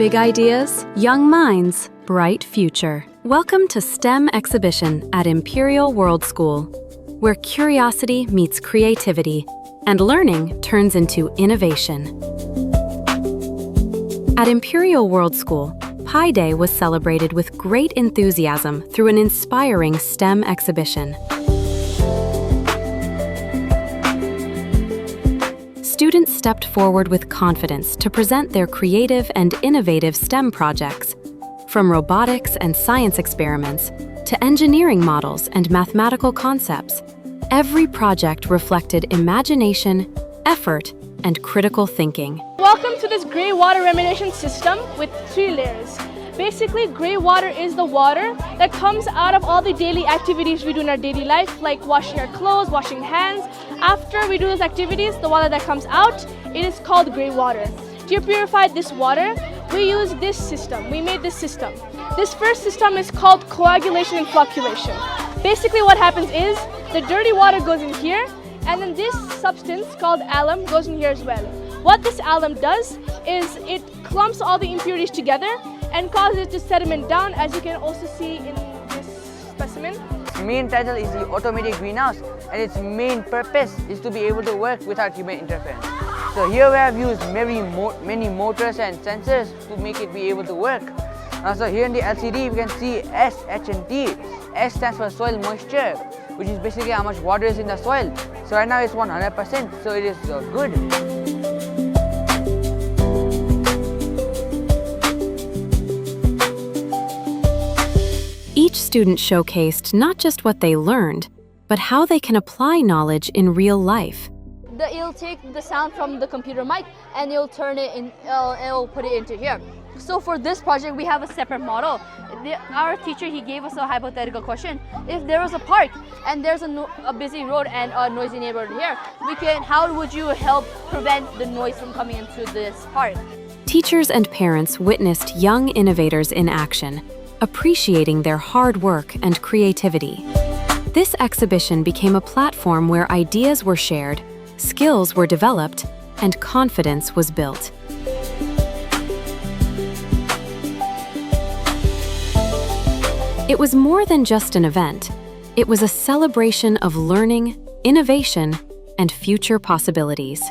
Big ideas, young minds, bright future. Welcome to STEM exhibition at Imperial World School, where curiosity meets creativity and learning turns into innovation. At Imperial World School, Pi Day was celebrated with great enthusiasm through an inspiring STEM exhibition. Students stepped forward with confidence to present their creative and innovative STEM projects, from robotics and science experiments to engineering models and mathematical concepts. Every project reflected imagination, effort, and critical thinking. Welcome to this gray water remediation system with 3 layers. Basically, gray water is the water that comes out of all the daily activities we do in our daily life, like washing our clothes, washing hands. After we do those activities, the water that comes out, it is called gray water. To purify this water, we use this system. We made this system. This first system is called coagulation and flocculation. Basically, what happens is the dirty water goes in here, and then this substance called alum goes in here as well. What this alum does is it clumps all the impurities together and causes it to sediment down, as you can also see in this specimen. Its main title is the automated greenhouse, and its main purpose is to be able to work without human interference. So here we have used many motors and sensors to make it be able to work. So here in the LCD we can see S, H and T. S stands for soil moisture, which is basically how much water is in the soil. So right now it's 100%, so it is good. Each student showcased not just what they learned, but how they can apply knowledge in real life. It'll take the sound from the computer mic and it'll turn it in, it'll put it into here. So for this project, we have a separate model. Our teacher, he gave us a hypothetical question. If there was a park and there's a busy road and a noisy neighborhood here, how would you help prevent the noise from coming into this park? Teachers and parents witnessed young innovators in action, appreciating their hard work and creativity. This exhibition became a platform where ideas were shared, skills were developed, and confidence was built. It was more than just an event. It was a celebration of learning, innovation, and future possibilities.